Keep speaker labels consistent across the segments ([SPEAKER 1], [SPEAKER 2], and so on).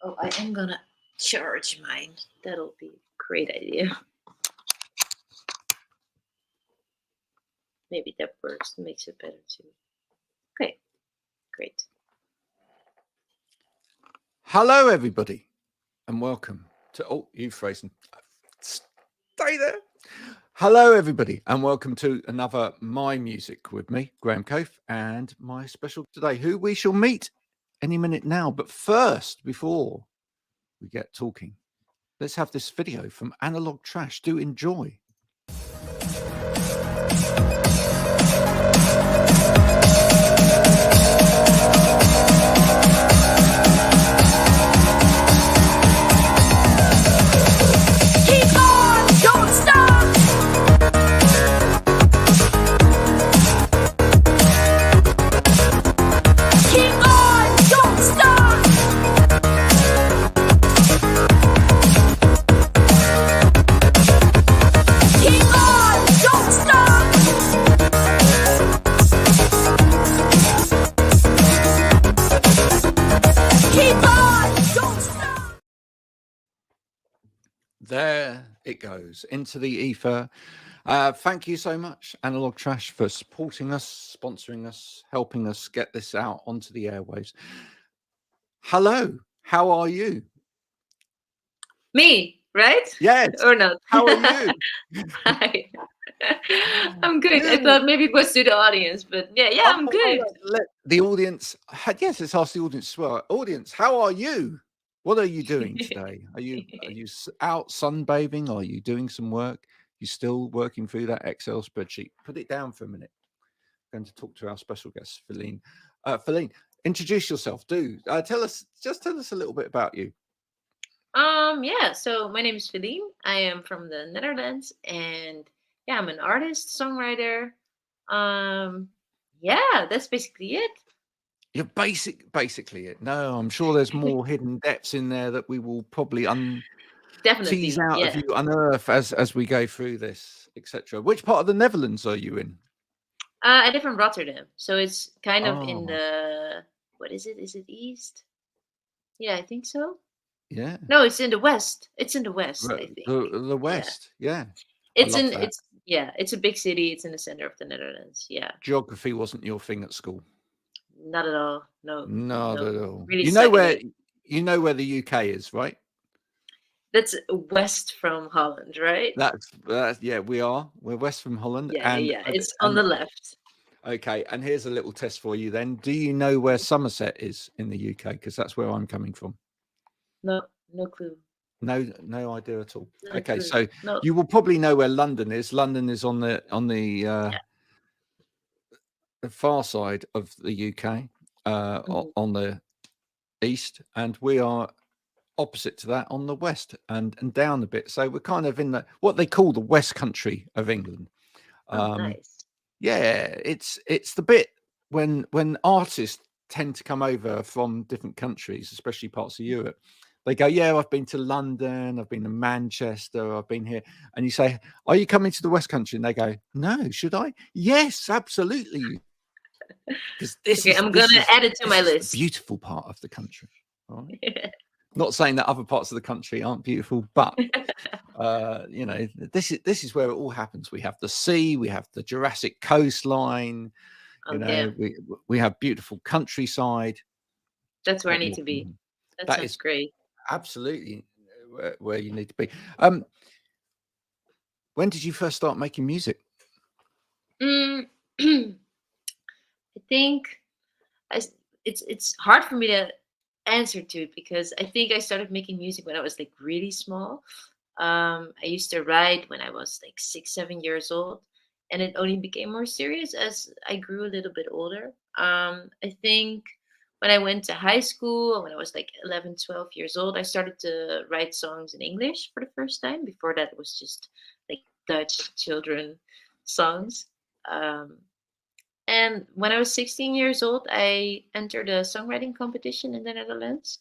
[SPEAKER 1] Oh, I am gonna charge mine. That'll be a great idea. Maybe that works, makes it better too. Okay, great.
[SPEAKER 2] Hello, everybody, and welcome to. Oh, you've frozen. Stay there. Hello, everybody, and welcome to another My Music with me, Graham Cofe, and my special today, who we shall meet any minute now. But first, before we get talking, let's have this video from Analog Trash. Do enjoy. There it goes into the ether. Thank you so much, Analog Trash, for supporting us, sponsoring us, helping us get this out onto the airwaves. Hello, how are you?
[SPEAKER 1] Me, right?
[SPEAKER 2] Yes.
[SPEAKER 1] Or not?
[SPEAKER 2] How are you?
[SPEAKER 1] Hi. I'm good. I thought maybe it was to the audience, but yeah, I'm good.
[SPEAKER 2] Let the audience. Yes, let's ask the audience as well. Audience, how are you? What are you doing today? Are you out sunbathing? Are you doing some work? You still working through that Excel spreadsheet? Put it down for a minute. I'm going to talk to our special guest, Philine. Philine, introduce yourself. Tell us a little bit about you.
[SPEAKER 1] Yeah. So my name is Philine. I am from the Netherlands, and yeah, I'm an artist, songwriter. Yeah, that's basically it.
[SPEAKER 2] You're basically it. No, I'm sure there's more hidden depths in there that we will probably tease out of you, unearth as we go through this, etc. Which part of the Netherlands are you in?
[SPEAKER 1] I live in Rotterdam, so it's kind of in the what is it? Is it east? Yeah, I think so.
[SPEAKER 2] Yeah.
[SPEAKER 1] No, it's in the west. It's in the west, I think.
[SPEAKER 2] The west. Yeah.
[SPEAKER 1] It's it's a big city. It's in the center of the Netherlands. Yeah.
[SPEAKER 2] Geography wasn't your thing at school.
[SPEAKER 1] Not at all. No.
[SPEAKER 2] Not at all.
[SPEAKER 1] Really
[SPEAKER 2] you know where the UK is, right?
[SPEAKER 1] That's west from Holland, right?
[SPEAKER 2] That's yeah, we're west from Holland.
[SPEAKER 1] Yeah, it's on the left.
[SPEAKER 2] Okay, and here's a little test for you then. Do you know where Somerset is in the UK? Because that's where I'm coming from.
[SPEAKER 1] No clue.
[SPEAKER 2] No idea at all. Okay, so you will probably know where London is. London is on the far side of the UK, on the east, and we are opposite to that on the west and down a bit. So we're kind of in what they call the West Country of England.
[SPEAKER 1] Nice.
[SPEAKER 2] Yeah, it's the bit when artists tend to come over from different countries, especially parts of Europe. They go, yeah, I've been to London, I've been to Manchester, I've been here. And you say, are you coming to the West Country? And they go, no, should I? Yes, absolutely. Because
[SPEAKER 1] I'm going to add it to my list.
[SPEAKER 2] The beautiful part of the country. All right? Not saying that other parts of the country aren't beautiful, but this is where it all happens. We have the sea, we have the Jurassic coastline, we have beautiful countryside.
[SPEAKER 1] That's where I need to be. That is great.
[SPEAKER 2] Absolutely where you need to be. When did you first start making music?
[SPEAKER 1] I think it's hard for me to answer to it because I think I started making music when I was like really small. I used to write when I was like 6-7 years old, and it only became more serious as I grew a little bit older. I think when I went to high school, when I was like 11-12 years old, I started to write songs in English for the first time. Before that, it was just like Dutch children songs. And when I was 16 years old, I entered a songwriting competition in the Netherlands.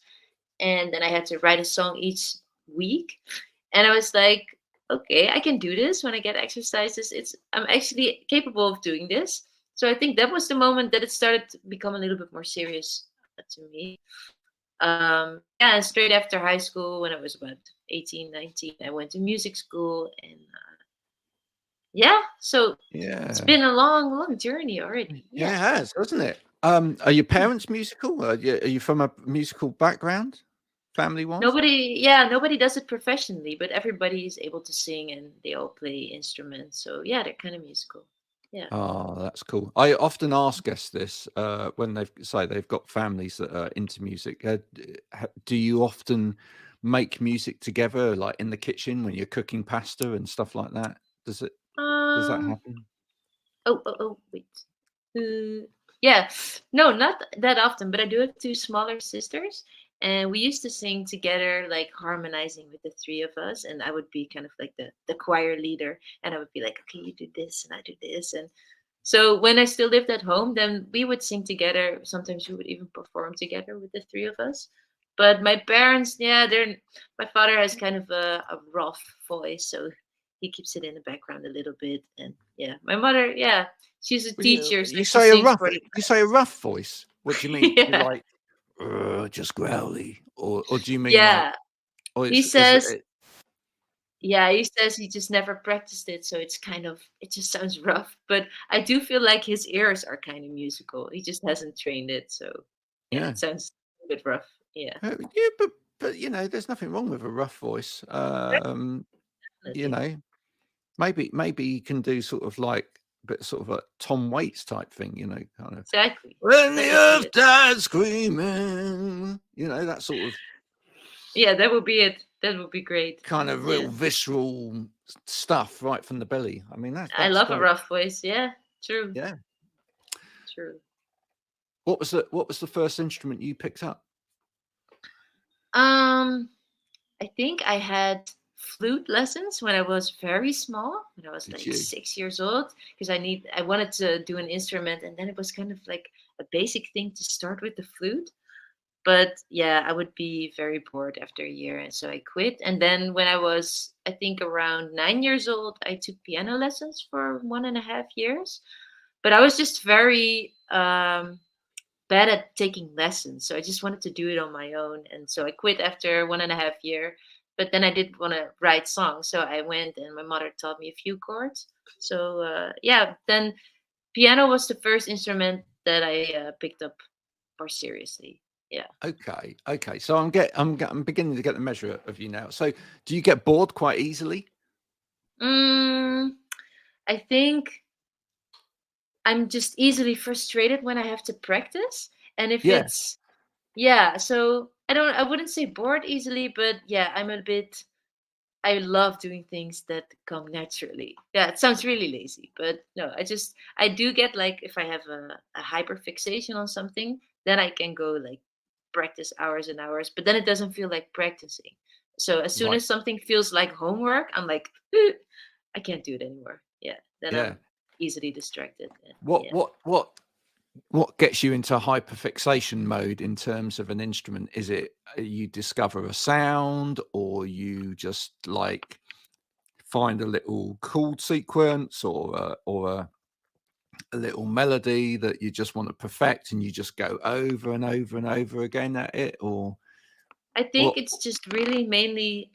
[SPEAKER 1] And then I had to write a song each week. And I was like, okay, I can do this when I get exercises. I'm actually capable of doing this. So I think that was the moment that it started to become a little bit more serious to me. Yeah, and straight after high school, when I was about 18, 19, I went to music school, and yeah, so it's
[SPEAKER 2] Yeah.
[SPEAKER 1] been a long, long journey already.
[SPEAKER 2] Yeah,
[SPEAKER 1] Yeah.
[SPEAKER 2] it has, hasn't it? Are your parents musical? Are you from a musical background, family-wise?
[SPEAKER 1] Nobody does it professionally, but everybody is able to sing and they all play instruments. So yeah, they're kind of musical. Yeah.
[SPEAKER 2] Oh, that's cool. I often ask guests this when they've got families that are into music. Do you often make music together, like in the kitchen when you're cooking pasta and stuff like that? Does it does that
[SPEAKER 1] Um.
[SPEAKER 2] happen?
[SPEAKER 1] Oh. Wait. Yeah. No, not that often. But I do have two smaller sisters, and we used to sing together, like harmonizing with the three of us. And I would be kind of like the choir leader, and I would be like, okay, you do this, and I do this, and so when I still lived at home, then we would sing together. Sometimes we would even perform together with the three of us. But my parents, yeah, they're my father has kind of a rough voice, so he keeps it in the background a little bit. And yeah, my mother, yeah, she's a
[SPEAKER 2] Well, you
[SPEAKER 1] teacher, so
[SPEAKER 2] you
[SPEAKER 1] she
[SPEAKER 2] say a
[SPEAKER 1] sings
[SPEAKER 2] rough
[SPEAKER 1] for the
[SPEAKER 2] you say a rough voice. What do you mean? Do you
[SPEAKER 1] yeah,
[SPEAKER 2] like just growly, or do you mean like,
[SPEAKER 1] yeah.
[SPEAKER 2] or
[SPEAKER 1] He
[SPEAKER 2] is
[SPEAKER 1] says,
[SPEAKER 2] it?
[SPEAKER 1] yeah, he says he just never practiced it, so it's kind of it just sounds rough. But I do feel like his ears are kind of musical. He just hasn't trained it, so yeah,
[SPEAKER 2] Yeah.
[SPEAKER 1] it sounds a bit rough. Yeah,
[SPEAKER 2] Yeah, but there's nothing wrong with a rough voice. You
[SPEAKER 1] definitely,
[SPEAKER 2] know, maybe you can do sort of like a bit sort of a Tom Waits type thing, kind of
[SPEAKER 1] exactly.
[SPEAKER 2] when the
[SPEAKER 1] That would be
[SPEAKER 2] earth
[SPEAKER 1] it.
[SPEAKER 2] died screaming, that sort of
[SPEAKER 1] Yeah, that would be it. That would be great.
[SPEAKER 2] kind of real
[SPEAKER 1] Yeah,
[SPEAKER 2] visceral stuff right from the belly. I mean,
[SPEAKER 1] I
[SPEAKER 2] that's
[SPEAKER 1] love a
[SPEAKER 2] great.
[SPEAKER 1] rough voice. Yeah, true,
[SPEAKER 2] Yeah.
[SPEAKER 1] true.
[SPEAKER 2] What was the first instrument you picked up?
[SPEAKER 1] Um, I think I had flute lessons when I was very small, when I was
[SPEAKER 2] Did
[SPEAKER 1] like
[SPEAKER 2] you?
[SPEAKER 1] 6 years old, because I wanted to do an instrument, and then it was kind of like a basic thing to start with the flute. But yeah, I would be very bored after a year, and so I quit. And then when I was, I think, around 9 years old, I took piano lessons for 1.5 years. But I was just very bad at taking lessons, so I just wanted to do it on my own, and so I quit after 1.5 year. But then I did want to write songs, so I went, and my mother taught me a few chords. So yeah, then piano was the first instrument that I picked up more seriously. Yeah.
[SPEAKER 2] Okay. So I'm beginning to get the measure of you now. So do you get bored quite easily?
[SPEAKER 1] Mm, I think I'm just easily frustrated when I have to practice. And if
[SPEAKER 2] Yeah.
[SPEAKER 1] it's, yeah, so I wouldn't say bored easily, but yeah, I love doing things that come naturally. Yeah, it sounds really lazy, but no, I do get like, if I have a hyper fixation on something, then I can go like practice hours and hours, but then it doesn't feel like practicing. So as soon
[SPEAKER 2] Right.
[SPEAKER 1] as something feels like homework, I'm like, I can't do it anymore. Yeah, then
[SPEAKER 2] Yeah.
[SPEAKER 1] I'm easily distracted. And
[SPEAKER 2] What
[SPEAKER 1] yeah.
[SPEAKER 2] what what what gets you into hyperfixation mode in terms of an instrument? Is it you discover a sound, or you just like find a little chord sequence, or a little melody that you just want to perfect, and you just go over and over and over again at it, or
[SPEAKER 1] I think
[SPEAKER 2] what?
[SPEAKER 1] it's just really mainly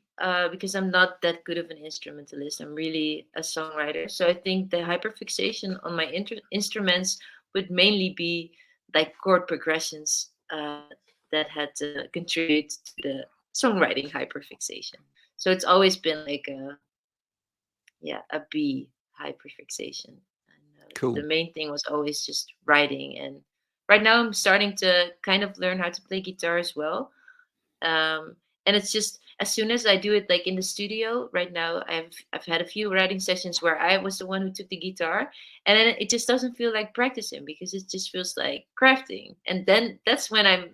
[SPEAKER 1] because I'm not that good of an instrumentalist. I'm really a songwriter. So I think the hyperfixation on my instruments would mainly be like chord progressions that had to contribute to the songwriting hyperfixation. So it's always been like a B hyperfixation. And the
[SPEAKER 2] Cool.
[SPEAKER 1] main thing was always just writing. And right now I'm starting to kind of learn how to play guitar as well. And it's just as soon as I do it like in the studio right now, I've had a few writing sessions where I was the one who took the guitar, and then it just doesn't feel like practicing because it just feels like crafting. And then that's when I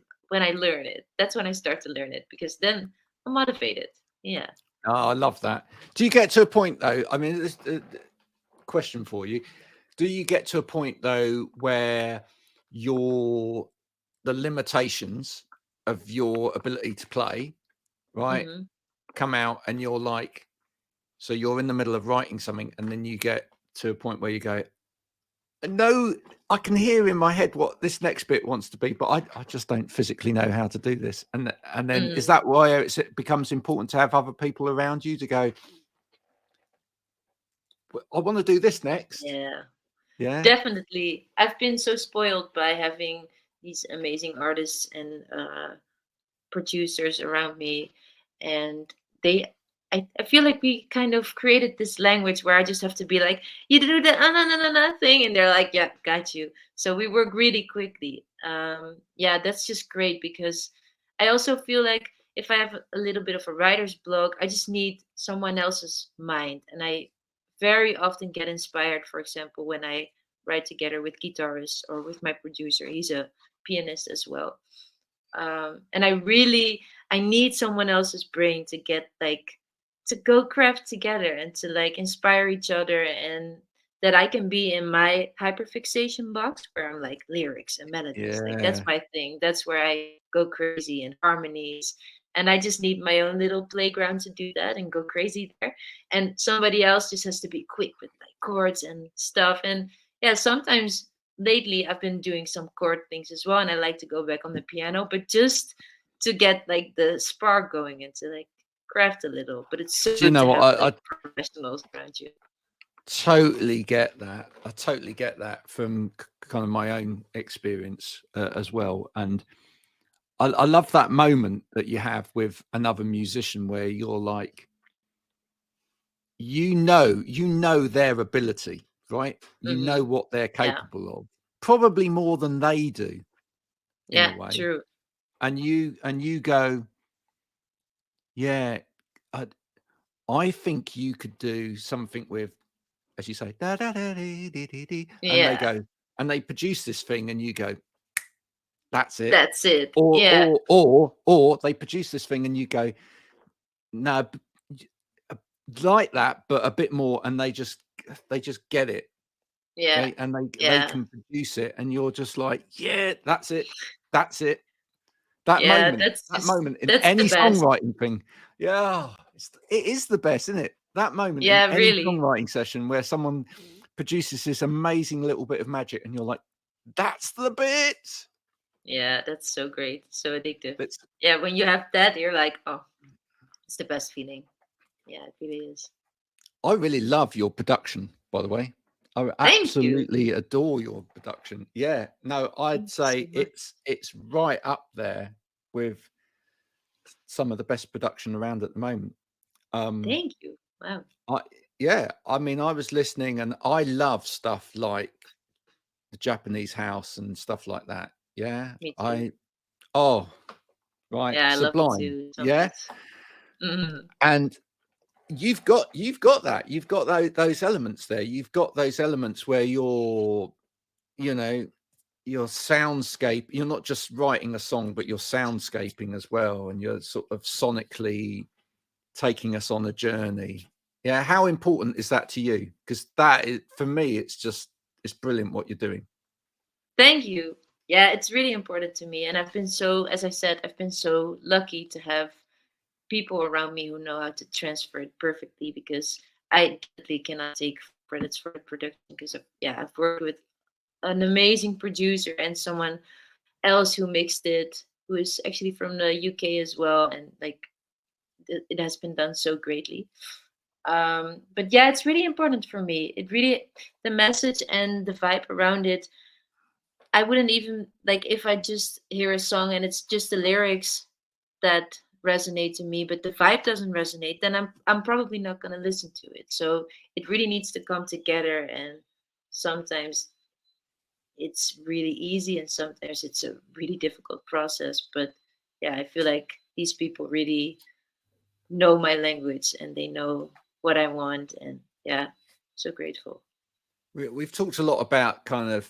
[SPEAKER 1] learn it. That's when I start to learn it because then I'm motivated. Yeah.
[SPEAKER 2] Oh, I love that. Do you get to a point though? I mean, this question for you: do you get to a point though where your the limitations of your ability to play, right,
[SPEAKER 1] Hmm.
[SPEAKER 2] come out, and you're like, so you're in the middle of writing something, and then you get to a point where you go, no, I can hear in my head what this next bit wants to be, but I just don't physically know how to do this. And then is
[SPEAKER 1] Mm,
[SPEAKER 2] that why it becomes important to have other people around you to go, "Well, I want to do this next."
[SPEAKER 1] yeah,
[SPEAKER 2] Yeah.
[SPEAKER 1] definitely. I've been so spoiled by having these amazing artists and producers around me, and they I feel like we kind of created this language where I just have to be like, you do the no no no no thing, and they're like, yeah, got you. So we work really quickly. Yeah, that's just great because I also feel like if I have a little bit of a writer's block, I just need someone else's mind, and I very often get inspired. For example, when I write together with guitarists or with my producer, he's a pianist as well, and I need someone else's brain to get like to go craft together and to like inspire each other, and that I can be in my hyperfixation box where I'm like lyrics and melodies, like that's
[SPEAKER 2] Yeah.
[SPEAKER 1] my thing, that's where I go crazy in harmonies, and I just need my own little playground to do that and go crazy there, and somebody else just has to be quick with like chords and stuff. And yeah, sometimes lately I've been doing some chord things as well, and I like to go back on the piano, but just to get like the spark going and to like craft a little. But it's so
[SPEAKER 2] Do you
[SPEAKER 1] good
[SPEAKER 2] know
[SPEAKER 1] to
[SPEAKER 2] what?
[SPEAKER 1] have
[SPEAKER 2] I
[SPEAKER 1] like professionals around you.
[SPEAKER 2] totally get that. I totally get that from kind of my own experience as well. And I love that moment that you have with another musician where you're like, you know their ability, right? You know
[SPEAKER 1] Hmm.
[SPEAKER 2] what they're
[SPEAKER 1] Yeah,
[SPEAKER 2] capable of, probably more than they do in a
[SPEAKER 1] yeah,
[SPEAKER 2] way.
[SPEAKER 1] true.
[SPEAKER 2] And you go, yeah, I, I think you could do something with, as you say, da, da, da, dee, dee, dee, dee, and they
[SPEAKER 1] Yeah,
[SPEAKER 2] go, and they produce this thing, and you go, that's it.
[SPEAKER 1] that's it.
[SPEAKER 2] Or
[SPEAKER 1] Yeah,
[SPEAKER 2] or or they produce this thing, and you go, no, uh, like that, but a bit more, and they just get it.
[SPEAKER 1] yeah,
[SPEAKER 2] They
[SPEAKER 1] yeah,
[SPEAKER 2] can produce it, and you're just like, yeah, that's it, that's it. That
[SPEAKER 1] yeah.
[SPEAKER 2] moment, that moment in
[SPEAKER 1] That's the
[SPEAKER 2] any
[SPEAKER 1] best.
[SPEAKER 2] songwriting thing, yeah, it is the best, isn't it? That moment in
[SPEAKER 1] Yeah,
[SPEAKER 2] any
[SPEAKER 1] really.
[SPEAKER 2] songwriting session where someone produces this amazing little bit of magic, and you're like, that's the bit.
[SPEAKER 1] Yeah, that's so great, so addictive.
[SPEAKER 2] That's
[SPEAKER 1] Yeah, when you have that, you're like, oh, it's the best feeling. Yeah, it really is.
[SPEAKER 2] I really love your production, by the way. I
[SPEAKER 1] Thank you.
[SPEAKER 2] absolutely adore your production. Yeah, no, I'd
[SPEAKER 1] Thank you so
[SPEAKER 2] say
[SPEAKER 1] much.
[SPEAKER 2] it's right up there with some of the best production around at the moment. Um,
[SPEAKER 1] Thank you. Wow.
[SPEAKER 2] I yeah, I mean, I was listening, and I love stuff like the Japanese house and stuff like that. Yeah,
[SPEAKER 1] Me too.
[SPEAKER 2] I oh right,
[SPEAKER 1] Yeah, I love it
[SPEAKER 2] sublime.
[SPEAKER 1] too. So
[SPEAKER 2] Yeah,
[SPEAKER 1] nice. Mhm.
[SPEAKER 2] and you've got that. You've got those elements there. You've got those elements where you're, you know, your soundscape, you're not just writing a song, but you're soundscaping as well, and you're sort of sonically taking us on a journey. Yeah, how important is that to you? Because that is, for me, it's brilliant what you're doing.
[SPEAKER 1] Thank you. Yeah, it's really important to me. And I've been so, as I said, I've been so lucky to have people around me who know how to transfer it perfectly, because I definitely cannot take credits for the production because yeah, I've worked with an amazing producer and someone else who mixed it, who is actually from the UK as well. And like it has been done so greatly. But yeah, it's really important for me. It really, the message and the vibe around it, I wouldn't even like if I just hear a song and it's just the lyrics that resonate to me, but the vibe doesn't resonate, then I'm probably not gonna listen to it. So it really needs to come together, and sometimes it's really easy and sometimes it's a really difficult process. But yeah, I feel like these people really know my language and they know what I want, and yeah, so grateful.
[SPEAKER 2] We've talked a lot about kind of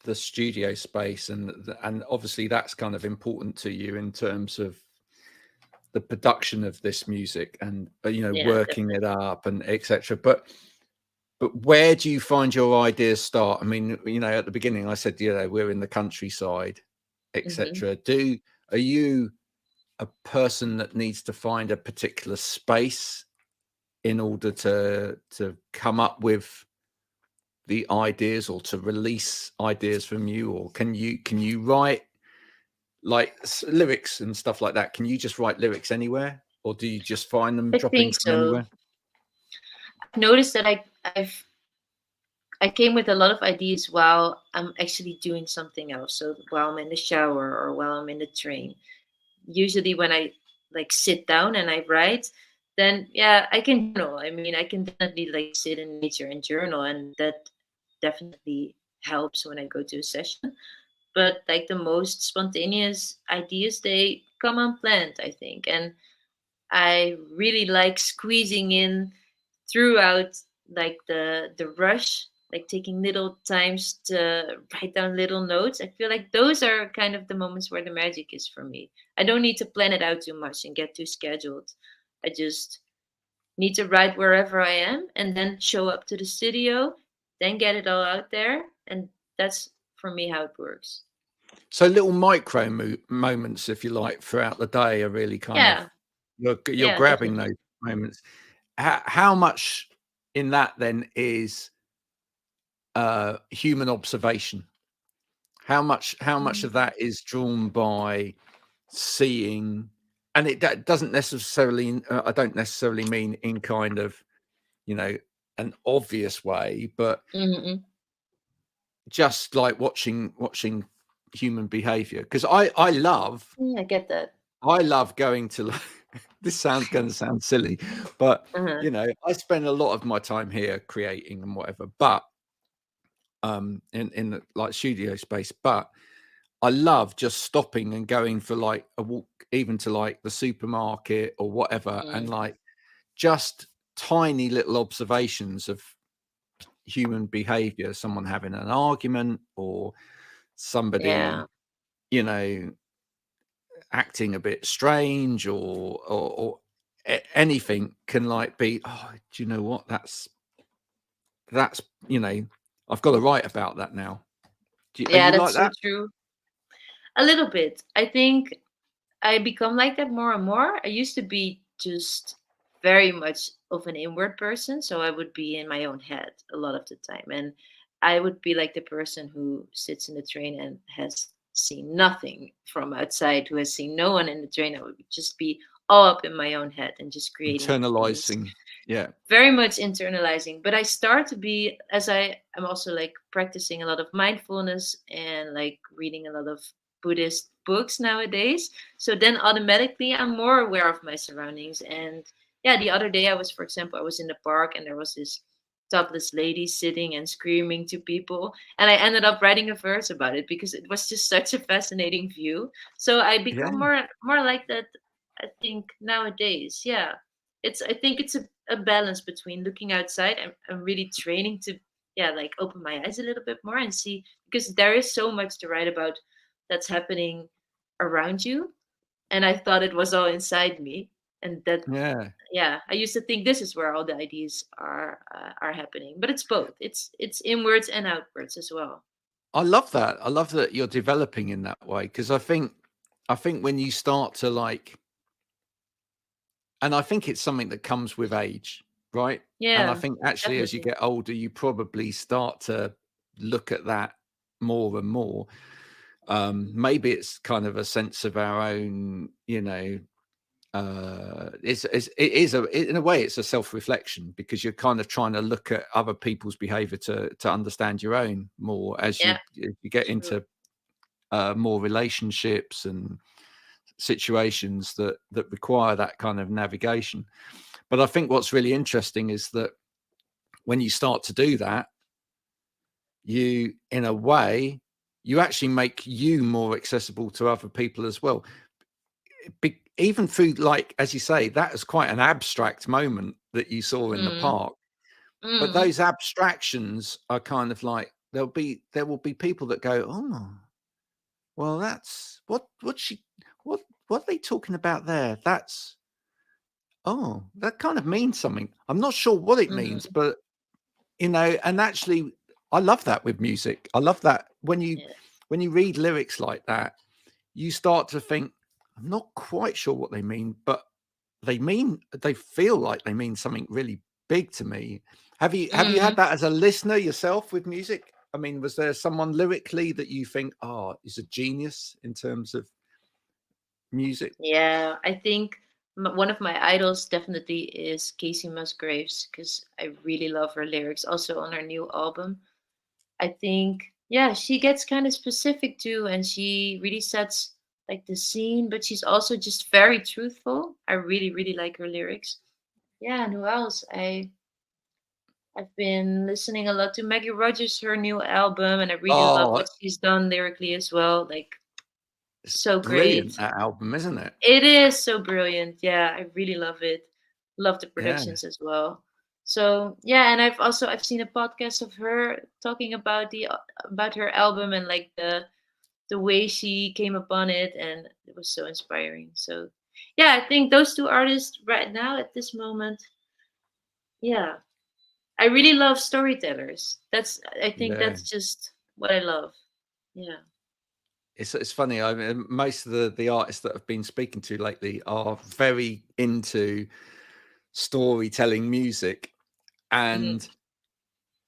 [SPEAKER 2] the studio space, and obviously that's kind of important to you in terms of the production of this music, and
[SPEAKER 1] Yeah,
[SPEAKER 2] working
[SPEAKER 1] definitely.
[SPEAKER 2] it up and etc. But where do you find your ideas start? I mean, at the beginning I said, we're in the countryside,
[SPEAKER 1] Hmm.
[SPEAKER 2] etc. Are you a person that needs to find a particular space in order to come up with the ideas or to release ideas from you, or can you write like lyrics and stuff like that? Can you just write lyrics anywhere, or do you just find them
[SPEAKER 1] I
[SPEAKER 2] dropping
[SPEAKER 1] think
[SPEAKER 2] from
[SPEAKER 1] so.
[SPEAKER 2] anywhere?
[SPEAKER 1] I've noticed that I came with a lot of ideas while I'm actually doing something else. So while I'm in the shower or while I'm in the train. Usually when I like sit down and I write, then yeah, I can journal. I mean, I can definitely like sit in nature and journal, and that definitely helps when I go to a session. But like the most spontaneous ideas, they come unplanned, I think. And I really like squeezing in throughout like the rush, like taking little times to write down little notes. I feel like those are kind of the moments where the magic is for me. I don't need to plan it out too much and get too scheduled. I just need to write wherever I am and then show up to the studio, then get it all out there, and that's for me how it works.
[SPEAKER 2] So little micro moments, if you like, throughout the day are really kind of
[SPEAKER 1] Yeah,
[SPEAKER 2] you're
[SPEAKER 1] yeah,
[SPEAKER 2] grabbing
[SPEAKER 1] definitely.
[SPEAKER 2] those moments. How much in that then is human observation? How much of
[SPEAKER 1] Mm.
[SPEAKER 2] that is drawn by seeing, and that doesn't necessarily, I don't necessarily mean in kind of, you know, an obvious way, but
[SPEAKER 1] Mm-mm.
[SPEAKER 2] just like watching human behavior. Because
[SPEAKER 1] I get that.
[SPEAKER 2] I love going to like, this sounds going to sound silly, but
[SPEAKER 1] Uh-huh.
[SPEAKER 2] I spend a lot of my time here creating and whatever, but in the, like studio space, but I love just stopping and going for like a walk, even to like the supermarket or whatever, and
[SPEAKER 1] Mm.
[SPEAKER 2] like just tiny little observations of human behavior, someone having an argument or
[SPEAKER 1] Yeah.
[SPEAKER 2] somebody, you know, acting a bit strange, or anything can like be, oh, do you know what? That's, I've got to write about that now. Are
[SPEAKER 1] Yeah,
[SPEAKER 2] you like
[SPEAKER 1] that's so
[SPEAKER 2] that?
[SPEAKER 1] true. A little bit. I think I become like that more and more. I used to be just very much of an inward person, so I would be in my own head a lot of the time. And I would be like the person who sits in the train and has seen nothing from outside, who has seen no one in the train. I would just be all up in my own head and just creating things,
[SPEAKER 2] Internalizing. Yeah.
[SPEAKER 1] very much internalizing. But I start to be, as I am also like practicing a lot of mindfulness and like reading a lot of Buddhist books nowadays, so then automatically I'm more aware of my surroundings. And yeah, the other day I was, for example, I was in the park and there was this topless lady sitting and screaming to people, and I ended up writing a verse about it because it was just such a fascinating view. So I
[SPEAKER 2] Yeah.
[SPEAKER 1] become more like that, I think, nowadays. Yeah, I think it's a balance between looking outside and really training to, yeah, like open my eyes a little bit more and see, because there is so much to write about that's happening around you, and I thought it was all inside me. And that,
[SPEAKER 2] Yeah.
[SPEAKER 1] yeah, I used to think this is where all the ideas are happening, but it's both. It's inwards and outwards as well.
[SPEAKER 2] I love that. I love that you're developing in that way, because I think when you start to like, and I think it's something that comes with age, right? And I
[SPEAKER 1] Yeah,
[SPEAKER 2] think actually as you
[SPEAKER 1] definitely.
[SPEAKER 2] get older, you probably start to look at that more and more. Maybe it's kind of a sense of our own, in a way it's a self-reflection, because you're kind of trying to look at other people's behavior to understand your own more as
[SPEAKER 1] Yeah,
[SPEAKER 2] you get
[SPEAKER 1] true.
[SPEAKER 2] into more relationships and situations that require that kind of navigation. But I think what's really interesting is that when you start to do that, you, in a way, you actually make you more accessible to other people as well. Even through, like, as you say, that is quite an abstract moment that you saw in the
[SPEAKER 1] Mm.
[SPEAKER 2] park. But
[SPEAKER 1] Mm.
[SPEAKER 2] those abstractions are kind of like, there will be people that go, oh, well, that's what are they talking about there? That kind of means something. I'm not sure what it means,
[SPEAKER 1] Mm.
[SPEAKER 2] but and actually I love that with music. I love that when you
[SPEAKER 1] Yeah.
[SPEAKER 2] read lyrics like that, you start to think, I'm not quite sure what they mean, but they feel like they mean something really big to me. Have you had that as a listener yourself with music? I mean, was there someone lyrically that you think, oh, is a genius in terms of music?
[SPEAKER 1] Yeah, I think one of my idols definitely is Casey Musgraves because I really love her lyrics. Also on her new album, I think, yeah, she gets kind of specific too, and she really sets like the scene, but she's also just very truthful. I really, really like her lyrics. Yeah, and who else? I've been listening a lot to Maggie Rogers, her new album, and I really love
[SPEAKER 2] Oh,
[SPEAKER 1] what she's done lyrically as well. Like,
[SPEAKER 2] it's
[SPEAKER 1] so
[SPEAKER 2] brilliant,
[SPEAKER 1] great.
[SPEAKER 2] that album, isn't it?
[SPEAKER 1] It is so brilliant. Yeah, I really love it. Love the
[SPEAKER 2] Yeah,
[SPEAKER 1] productions as well. So yeah, and I've seen a podcast of her talking about the about her album and like the way she came upon it, and it was so inspiring. So yeah, I think those two artists right now at this moment, yeah, I really love storytellers. I think
[SPEAKER 2] yeah.
[SPEAKER 1] that's just what I love. Yeah.
[SPEAKER 2] It's funny. I mean, most of the artists that I've been speaking to lately are very into storytelling music,
[SPEAKER 1] Mhm.
[SPEAKER 2] and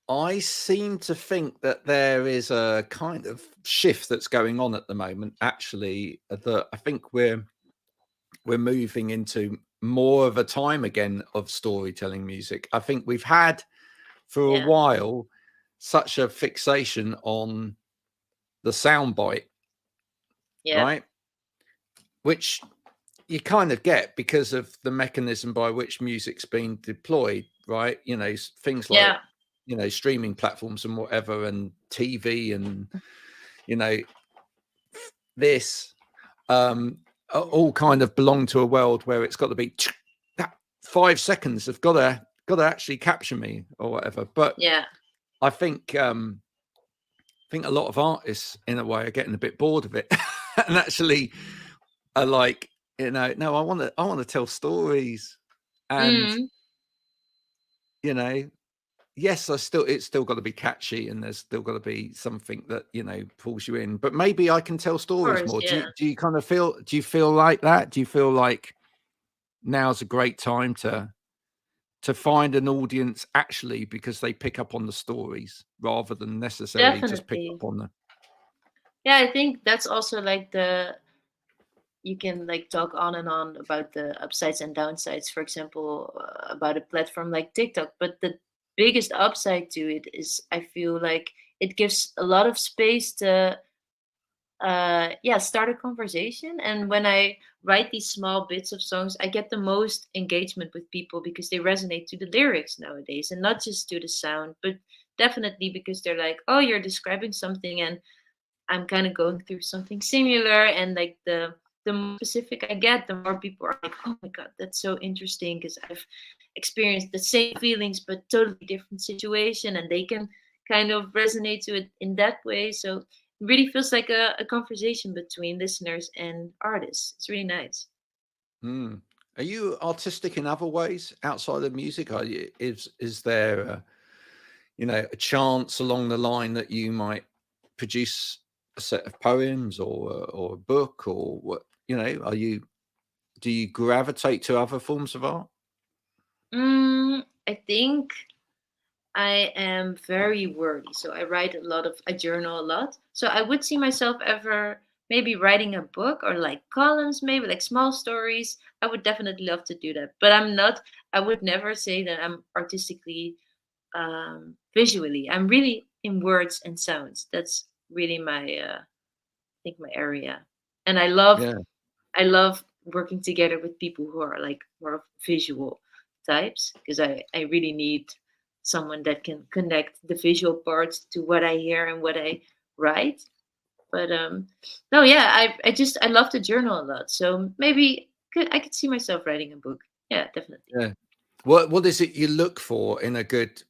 [SPEAKER 2] I seem to think that there is a kind of shift that's going on at the moment. Actually, that I think we're moving into more of a time again of storytelling music. I think we've had for a
[SPEAKER 1] Yeah.
[SPEAKER 2] while such a fixation on the soundbite,
[SPEAKER 1] Yeah.
[SPEAKER 2] right? Which you kind of get because of the mechanism by which music's been deployed, right? Things like
[SPEAKER 1] Yeah.
[SPEAKER 2] streaming platforms and whatever, and TV, and you know this all kind of belong to a world where it's got to be that 5 seconds have got to actually capture me or whatever. But
[SPEAKER 1] Yeah.
[SPEAKER 2] I think a lot of artists in a way are getting a bit bored of it and actually are like, no, I want to tell stories. And
[SPEAKER 1] Mm.
[SPEAKER 2] you know yes, it's still got to be catchy, and there's still got to be something that pulls you in, but maybe I can tell
[SPEAKER 1] Of
[SPEAKER 2] stories
[SPEAKER 1] course.
[SPEAKER 2] more.
[SPEAKER 1] Yeah.
[SPEAKER 2] Do you feel like that? Do you feel like now's a great time to find an audience actually because they pick up on the stories rather than necessarily just pick
[SPEAKER 1] Definitely.
[SPEAKER 2] up on the
[SPEAKER 1] Yeah, I think that's also like the you can like talk on and on about the upsides and downsides, for example, about a platform like TikTok. But the biggest upside to it is I feel like it gives a lot of space to yeah, start a conversation. And when I write these small bits of songs, I get the most engagement with people because they resonate to the lyrics nowadays and not just to the sound, but definitely because they're like, oh, you're describing something and I'm kind of going through something similar. And like the more specific I get, the more people are like, oh my god, that's so interesting because I've experienced the same feelings but totally different situation, and they can kind of resonate to it in that way. So it really feels like a conversation between listeners and artists. It's really nice.
[SPEAKER 2] Hmm. Are you artistic in other ways outside of music? Is there a chance along the line that you might produce a set of poems or a book, or what? Do you gravitate to other forms of art?
[SPEAKER 1] I think I am very wordy, so I journal a lot. So I would see myself ever maybe writing a book or like columns, maybe like small stories. I would definitely love to do that, but I'm not. I would never say that I'm artistically, visually. I'm really in words and sounds. That's really my, I think my area, and
[SPEAKER 2] Yeah.
[SPEAKER 1] I love working together with people who are like more of visual types because I really need someone that can connect the visual parts to what I hear and what I write. But no, yeah, I love to journal a lot. So maybe I could see myself writing a book. Yeah, definitely.
[SPEAKER 2] Yeah. What is it you look for in a good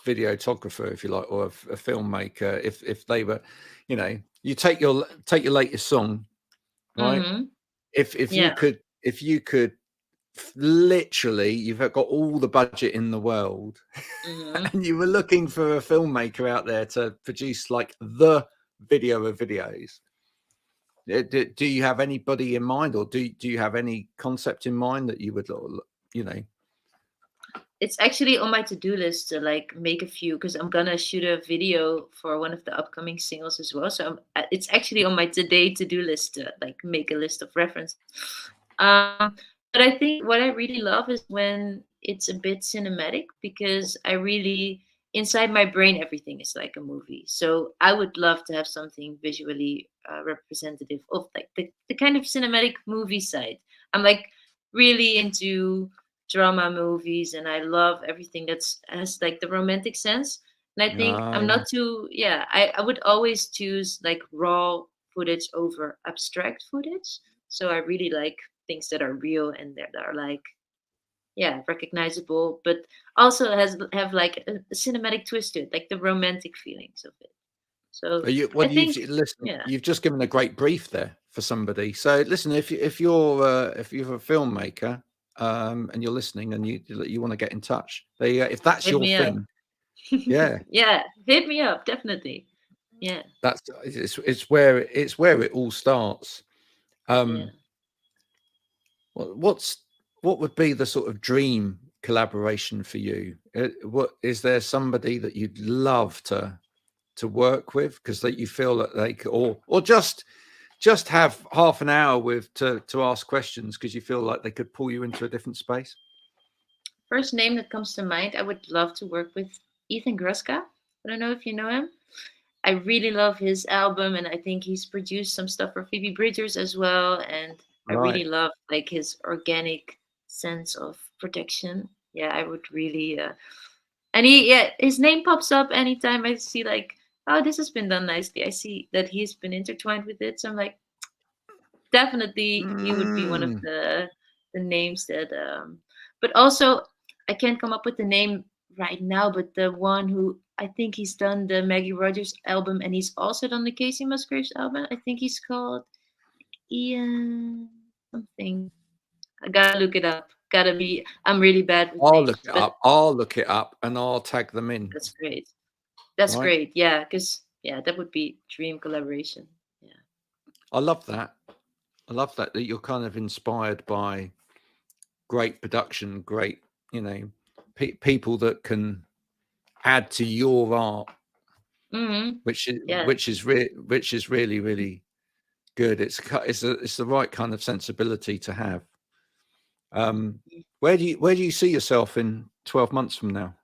[SPEAKER 2] videographer, if you like, or a filmmaker? If they were, you take your latest song, right?
[SPEAKER 1] Mm-hmm.
[SPEAKER 2] If you
[SPEAKER 1] Yeah.
[SPEAKER 2] could literally, you've got all the budget in the world,
[SPEAKER 1] Mm-hmm.
[SPEAKER 2] and you were looking for a filmmaker out there to produce like the video of videos. Do you have anybody in mind, or do you have any concept in mind that you would, you know?
[SPEAKER 1] It's actually on my to-do list to like make a few because I'm gonna shoot a video for one of the upcoming singles as well. So it's actually on my today to-do list to like make a list of references. But I think what I really love is when it's a bit cinematic because I really inside my brain everything is like a movie. So I would love to have something visually representative of like the kind of cinematic movie side. I'm like really into drama movies and I love everything that's has like the romantic sense. And I think
[SPEAKER 2] Ah,
[SPEAKER 1] I'm
[SPEAKER 2] yeah.
[SPEAKER 1] not too I would always choose like raw footage over abstract footage. So I really like things that are real and that are like recognizable, but also have like a cinematic twist to it, like the romantic feelings of it. So
[SPEAKER 2] Well,
[SPEAKER 1] I think
[SPEAKER 2] listen.
[SPEAKER 1] yeah,
[SPEAKER 2] You've just given a great brief there for somebody. So listen, if you're a filmmaker, and you're listening, and you want to get in touch, there you go. If that's
[SPEAKER 1] hit
[SPEAKER 2] your
[SPEAKER 1] me up.
[SPEAKER 2] thing, yeah,
[SPEAKER 1] Yeah, hit me up definitely. Yeah,
[SPEAKER 2] that's it's where it all starts.
[SPEAKER 1] yeah.
[SPEAKER 2] Um, what's what would be the sort of dream collaboration for you? What is there somebody that you'd love to work with because that you feel that they could, or just have half an hour with to ask questions because you feel like they could pull you into a different space?
[SPEAKER 1] First name that comes to mind, I would love to work with Ethan Gruska. I don't know if you know him. I really love his album, and I think he's produced some stuff for Phoebe Bridgers as well. And I
[SPEAKER 2] Right.
[SPEAKER 1] really love like his organic sense of production. Yeah, I would really. And his name pops up anytime I see like, oh, this has been done nicely. I see that he's been intertwined with it, so I'm like, definitely he would be one of
[SPEAKER 2] Mm.
[SPEAKER 1] the names that. But also, I can't come up with the name right now. But the one who I think he's done the Maggie Rogers album, and he's also done the Casey Musgraves album. I think he's called Ian something. I gotta look it up. Gotta be. I'm really bad with
[SPEAKER 2] I'll look
[SPEAKER 1] names,
[SPEAKER 2] it
[SPEAKER 1] but
[SPEAKER 2] up. I'll look it up and I'll tag them in.
[SPEAKER 1] that's great. That's
[SPEAKER 2] Right.
[SPEAKER 1] great. Yeah, because that would be dream collaboration. Yeah.
[SPEAKER 2] I love that. I love that you're kind of inspired by great production, great, you know, people that can add to your art,
[SPEAKER 1] Mm-hmm. Yeah.
[SPEAKER 2] which is really really good. It's the right kind of sensibility to have. Where do you see yourself in 12 months from now?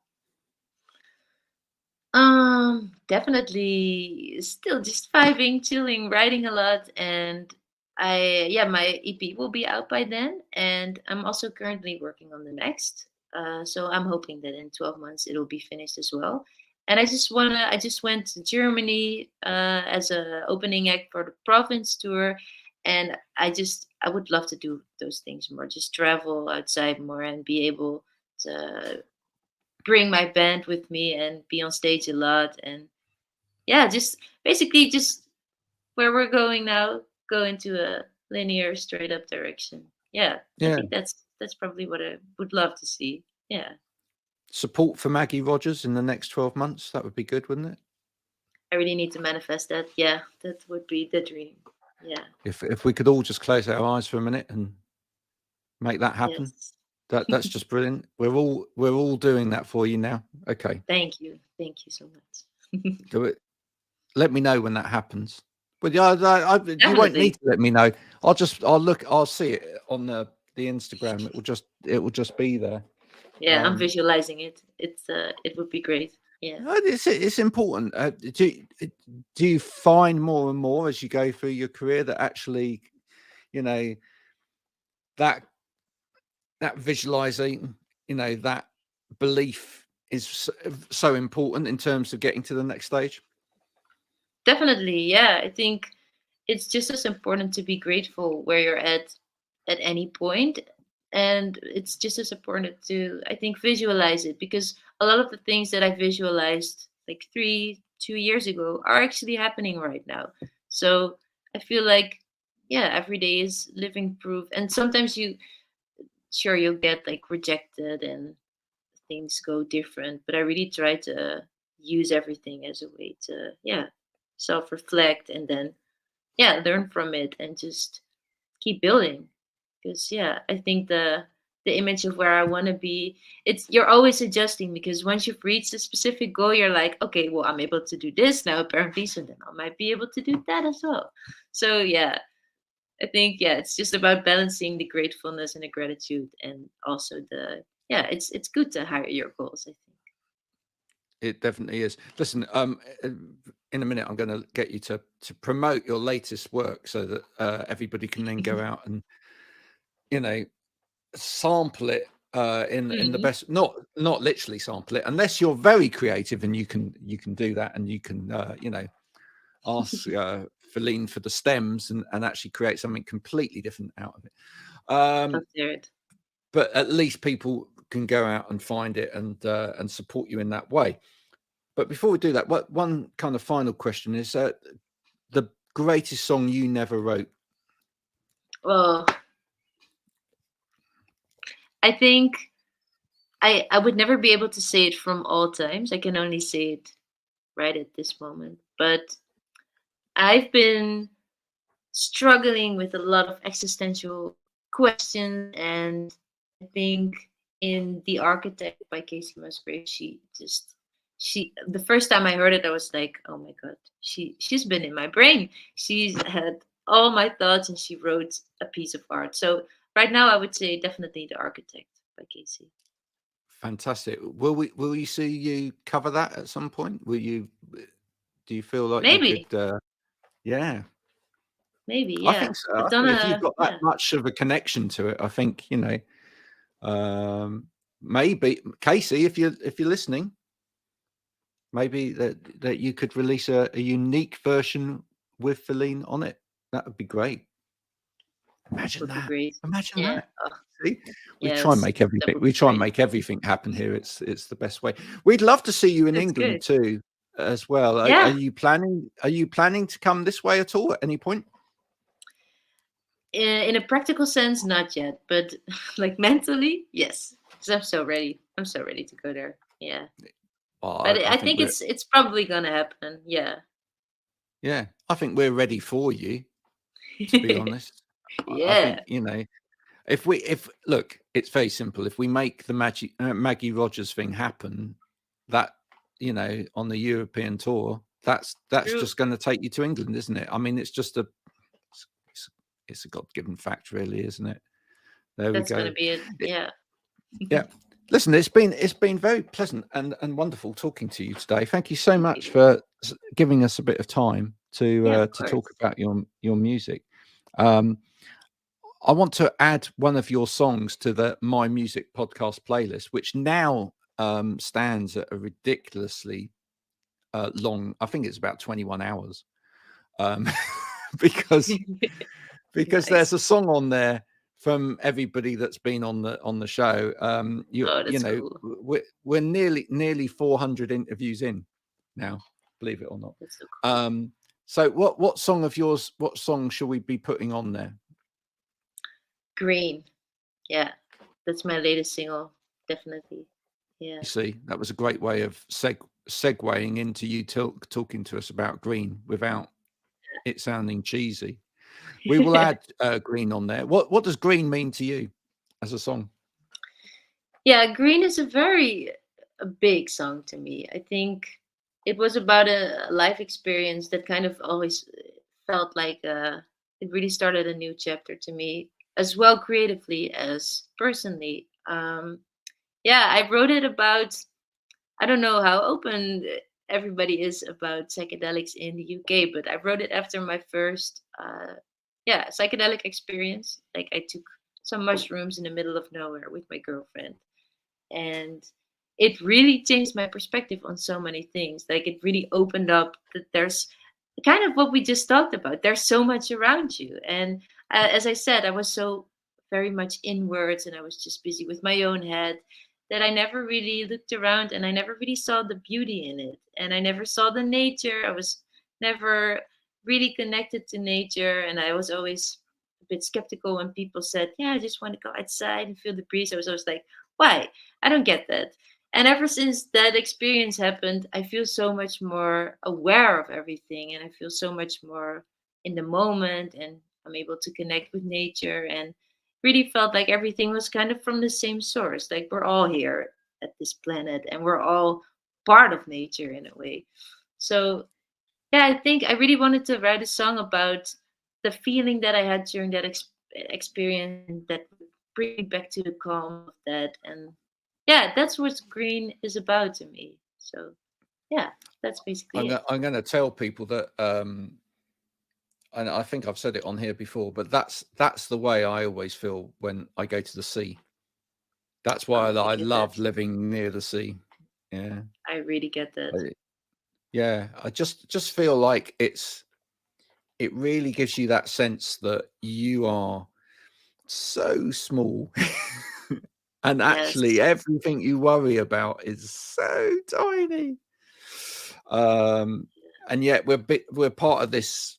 [SPEAKER 1] Definitely still just vibing, chilling, writing a lot, and my EP will be out by then, and I'm also currently working on the next. So I'm hoping that in 12 months it'll be finished as well. And I just went to Germany as a opening act for the province tour, and I would love to do those things more, just travel outside more and be able to bring my band with me and be on stage a lot and just basically just where we're going now go into a linear straight up direction. I
[SPEAKER 2] Yeah,
[SPEAKER 1] think that's probably what I would love to see.
[SPEAKER 2] support for Maggie Rogers in the next 12 months. That would be good, wouldn't it?
[SPEAKER 1] I really need to manifest that. That would be the dream. Yeah.
[SPEAKER 2] If we could all just close our eyes for a minute and make that happen.
[SPEAKER 1] Yes.
[SPEAKER 2] That's just brilliant. We're all doing that for you now. Okay.
[SPEAKER 1] Thank you so much.
[SPEAKER 2] Do it. Let me know when that happens. But you won't need
[SPEAKER 1] Definitely.
[SPEAKER 2] to let me know. I'll see it on the Instagram. It will just be there.
[SPEAKER 1] Yeah, I'm
[SPEAKER 2] Um,
[SPEAKER 1] visualizing it. It would be great. Yeah.
[SPEAKER 2] it's important. Do you find more and more as you go through your career that actually, you know, that that visualizing, that belief is so important in terms of getting to the next stage?
[SPEAKER 1] Definitely, yeah. I think it's just as important to be grateful where you're at any point, and it's just as important to I think visualize it because a lot of the things that I visualized like 2 years ago are actually happening right now. So I feel like every day is living proof, and sometimes you'll get like rejected and things go different, but I really try to use everything as a way to self reflect and then learn from it and just keep building because I think the image of where I want to be. It's you're always adjusting, because once you've reached a specific goal, you're like, okay, well, I'm able to do this now apparently, so then I might be able to do that as well. So yeah, I think, yeah, it's just about balancing the gratefulness and the gratitude, and also the, yeah, it's good to hire your goals, I think.
[SPEAKER 2] It definitely is. Listen, in a minute, I'm going to get you to promote your latest work so that everybody can then go out and, you know, sample it in the
[SPEAKER 1] Mhm.
[SPEAKER 2] best, not literally sample it, unless you're very creative and you can do that, and you can you know, ask Philine for the stems and actually create something completely different out of it.
[SPEAKER 1] Love to hear it.
[SPEAKER 2] But at least people can go out and find it and support you in that way. But before we do that, what one kind of final question is the greatest song you never wrote?
[SPEAKER 1] Well, I think I would never be able to say it from all times. I can only say it right at this moment. But I've been struggling with a lot of existential questions, and I think in The Architect by Casey Musgrave, she the first time I heard it, I was like, oh my god, she's been in my brain. She's had all my thoughts, and she wrote a piece of art. So right now I would say definitely The Architect by Casey.
[SPEAKER 2] Fantastic. Will you see you cover that at some point? Will you? Do you feel like you could?
[SPEAKER 1] Maybe,
[SPEAKER 2] Yeah,
[SPEAKER 1] maybe,
[SPEAKER 2] I
[SPEAKER 1] yeah.
[SPEAKER 2] think so.
[SPEAKER 1] I've
[SPEAKER 2] I
[SPEAKER 1] done
[SPEAKER 2] think if you've
[SPEAKER 1] a
[SPEAKER 2] got that
[SPEAKER 1] yeah.
[SPEAKER 2] much of a connection to it, I think, you know, maybe Casey, if you're listening, maybe that you could release a unique version with Philine on it. That would be great. Imagine
[SPEAKER 1] Would be
[SPEAKER 2] that.
[SPEAKER 1] great.
[SPEAKER 2] Imagine
[SPEAKER 1] Yeah.
[SPEAKER 2] that.
[SPEAKER 1] Oh,
[SPEAKER 2] See, we try and
[SPEAKER 1] yes,
[SPEAKER 2] make
[SPEAKER 1] that
[SPEAKER 2] everything.
[SPEAKER 1] would
[SPEAKER 2] We
[SPEAKER 1] be
[SPEAKER 2] try and
[SPEAKER 1] great.
[SPEAKER 2] make everything happen here. It's the best way. We'd love to see you in
[SPEAKER 1] That's
[SPEAKER 2] England
[SPEAKER 1] good.
[SPEAKER 2] too, as well. Are
[SPEAKER 1] Yeah.
[SPEAKER 2] you planning? Are you planning to come this way at all at any point?
[SPEAKER 1] In a practical sense, not yet, but like mentally, yes. Because I'm so ready. I'm so ready to go there. Yeah.
[SPEAKER 2] Oh,
[SPEAKER 1] But
[SPEAKER 2] I
[SPEAKER 1] I
[SPEAKER 2] think
[SPEAKER 1] think
[SPEAKER 2] we're
[SPEAKER 1] it's probably gonna happen. Yeah.
[SPEAKER 2] yeah. I think we're ready for you. To be honest, I think,
[SPEAKER 1] Yeah.
[SPEAKER 2] you know, if look, it's very simple. If we make the Maggie Rogers thing happen, that, you know, on the European tour, that's
[SPEAKER 1] True.
[SPEAKER 2] just going to take you to England, isn't it? I mean, it's just it's, it's a God-given fact, really, isn't it? There we
[SPEAKER 1] That's gonna
[SPEAKER 2] go.
[SPEAKER 1] be it. Yeah.
[SPEAKER 2] Yeah. Listen, it's been very pleasant and wonderful talking to you today. Thank you so
[SPEAKER 1] Thank
[SPEAKER 2] much
[SPEAKER 1] you.
[SPEAKER 2] for giving us a bit of time
[SPEAKER 1] Yeah, of
[SPEAKER 2] to talk
[SPEAKER 1] course.
[SPEAKER 2] about your music. Um, I want to add one of your songs to the My Music podcast playlist, which now stands at a ridiculously long. I think it's about 21 hours, um, because there's
[SPEAKER 1] Nice.
[SPEAKER 2] a song on there from everybody that's been on the show.
[SPEAKER 1] Oh,
[SPEAKER 2] You
[SPEAKER 1] that's
[SPEAKER 2] know,
[SPEAKER 1] cool.
[SPEAKER 2] we're nearly 400 interviews in now, believe it or not.
[SPEAKER 1] That's so cool.
[SPEAKER 2] So what song of yours? What song shall we be putting on there?
[SPEAKER 1] Green. Yeah. That's my latest single. Definitely. Yeah.
[SPEAKER 2] You see, that was a great way of segueing into you talking to us about Green without it sounding cheesy. We will add Green on there. What does Green mean to you as a song?
[SPEAKER 1] Yeah, Green is a big song to me. I think it was about a life experience that kind of always felt like it really started a new chapter to me, as well creatively as personally. Yeah, I wrote it about, I don't know how open everybody is about psychedelics in the UK, but I wrote it after my first yeah, psychedelic experience. Like I took some mushrooms in the middle of nowhere with my girlfriend, and it really changed my perspective on so many things. Like it really opened up that there's kind of what we just talked about, there's so much around you. And as I said, I was so very much inwards, and I was just busy with my own head, that I never really looked around, and I never really saw the beauty in it, and I never saw the nature. I was never really connected to nature, and I was always a bit skeptical when people said, yeah, I just want to go outside and feel the breeze. I was always like, why? I don't get that. And ever since that experience happened, I feel so much more aware of everything, and I feel so much more in the moment, and I'm able to connect with nature. And really felt like everything was kind of from the same source. Like we're all here at this planet and we're all part of nature in a way. So yeah, I think I really wanted to write a song about the feeling that I had during that experience, and that would bring me back to the calm of that. And yeah, that's what green is about to me. So yeah, that's basically it.
[SPEAKER 2] I'm going to tell people that, and I think I've said it on here before, but that's the way I always feel when I go to the sea. That's why
[SPEAKER 1] Oh, I
[SPEAKER 2] I
[SPEAKER 1] get that.
[SPEAKER 2] love living near the sea. Yeah,
[SPEAKER 1] I really get that.
[SPEAKER 2] yeah. I just feel like it really gives you that sense that you are so small, and actually
[SPEAKER 1] Yes,
[SPEAKER 2] everything you worry about is so tiny. Um, and yet we're part of this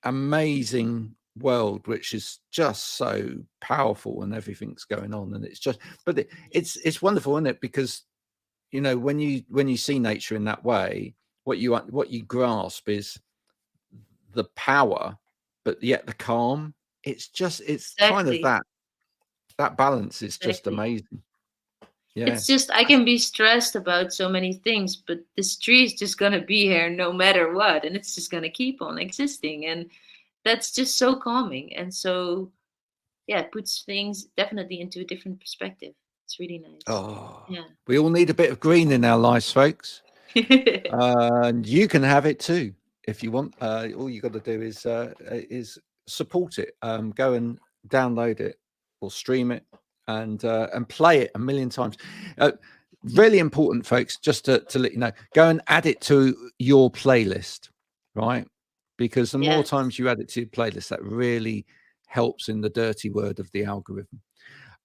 [SPEAKER 2] amazing world which is just so powerful, and everything's going on, and it's just, but it's wonderful, isn't it? Because when you see nature in that way, what you grasp is the power, but yet the calm. It's kind of
[SPEAKER 1] exactly.
[SPEAKER 2] that balance is just
[SPEAKER 1] Exactly.
[SPEAKER 2] amazing. Yeah.
[SPEAKER 1] It's just I can be stressed about so many things, but this tree is just gonna be here no matter what, and it's just gonna keep on existing, and that's just so calming, and so yeah, it puts things definitely into a different perspective. It's really nice.
[SPEAKER 2] Oh,
[SPEAKER 1] Yeah.
[SPEAKER 2] we all need a bit of green in our lives, folks. And you can have it too if you want. All you got to do is support it. Go and download it or stream it, and play it a million times. Really important, folks. Just to let you know, go and add it to your playlist, right? Because the more
[SPEAKER 1] Yes,
[SPEAKER 2] times you add it to your playlist, that really helps in the dirty word of the algorithm.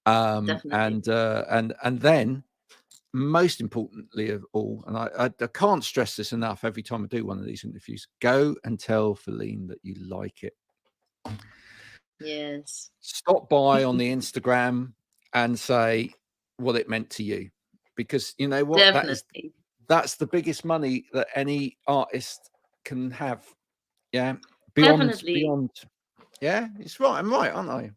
[SPEAKER 1] definitely.
[SPEAKER 2] And then, most importantly of all, and I can't stress this enough every time I do one of these interviews, go and tell Philine that you like it.
[SPEAKER 1] Yes,
[SPEAKER 2] Stop by on the Instagram and say what it meant to you, because you know what,
[SPEAKER 1] definitely.
[SPEAKER 2] that's the biggest money that any artist can have. Yeah, beyond
[SPEAKER 1] Definitely.
[SPEAKER 2] beyond. Yeah, it's right. I'm right, aren't I?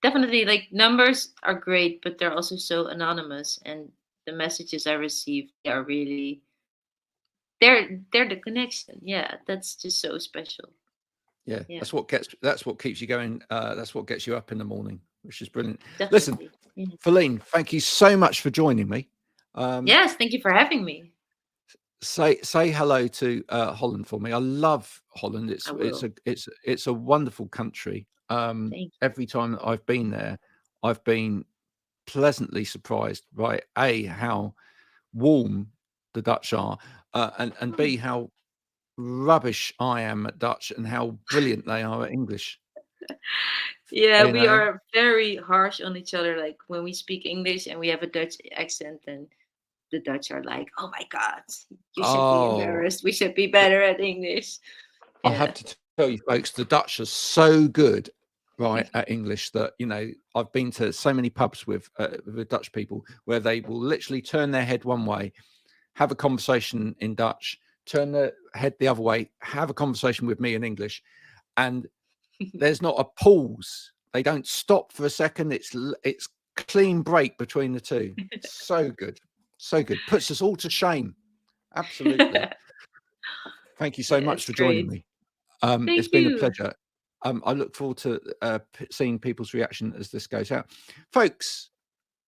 [SPEAKER 1] Definitely, like numbers are great, but they're also so anonymous, and the messages I receive, they are really they're the connection. Yeah, that's just so special.
[SPEAKER 2] Yeah,
[SPEAKER 1] Yeah,
[SPEAKER 2] that's what keeps you going. That's what gets you up in the morning, which is brilliant. Listen,
[SPEAKER 1] definitely. Yeah.
[SPEAKER 2] Philine, thank you so much for joining me. Um,
[SPEAKER 1] Yes, thank you for having me.
[SPEAKER 2] say hello to Holland for me. I love Holland.
[SPEAKER 1] I
[SPEAKER 2] It's
[SPEAKER 1] will.
[SPEAKER 2] a wonderful country.
[SPEAKER 1] Thank you.
[SPEAKER 2] Every time that I've been there, I've been pleasantly surprised by how warm the Dutch are, and
[SPEAKER 1] Oh.
[SPEAKER 2] b how rubbish I am at Dutch and how brilliant they are at English.
[SPEAKER 1] Yeah,
[SPEAKER 2] You
[SPEAKER 1] we
[SPEAKER 2] know.
[SPEAKER 1] are very harsh on each other. Like when we speak English and we have a Dutch accent, then the Dutch are like, "Oh my God, you should be
[SPEAKER 2] Oh,
[SPEAKER 1] embarrassed. We should be better at English."
[SPEAKER 2] I have
[SPEAKER 1] Yeah.
[SPEAKER 2] to tell you, folks, the Dutch are so good, right, at English that I've been to so many pubs with Dutch people where they will literally turn their head one way, have a conversation in Dutch, turn their head the other way, have a conversation with me in English, and there's not a pause. They don't stop for a second. It's clean break between the two. So good, so good. Puts us all to shame. Absolutely.
[SPEAKER 1] Yeah,
[SPEAKER 2] Thank you so much
[SPEAKER 1] it's
[SPEAKER 2] for joining
[SPEAKER 1] great.
[SPEAKER 2] me. It's
[SPEAKER 1] Thank
[SPEAKER 2] been a
[SPEAKER 1] you.
[SPEAKER 2] pleasure. I look forward to seeing people's reaction as this goes out. Folks,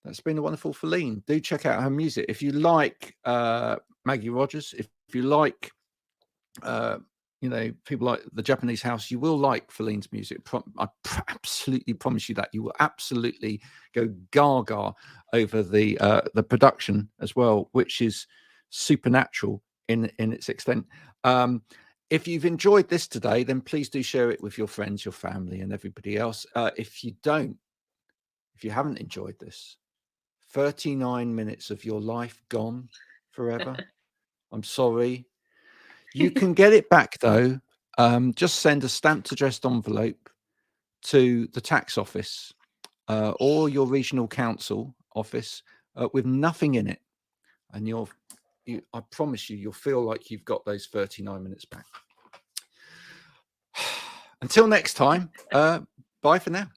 [SPEAKER 2] that's been a wonderful Philine. Do check out her music. If you like Maggie Rogers, if you like, uh, people like the Japanese house, you will like Philine's music. Absolutely promise you that. You will absolutely go gaga over the production as well, which is supernatural in its extent. If you've enjoyed this today, then please do share it with your friends, your family, and everybody else. If you haven't enjoyed this, 39 minutes of your life gone forever. I'm sorry. You can get it back though. Just send a stamped addressed envelope to the tax office or your regional council office with nothing in it, and I promise you'll feel like you've got those 39 minutes back. Until next time, bye for now.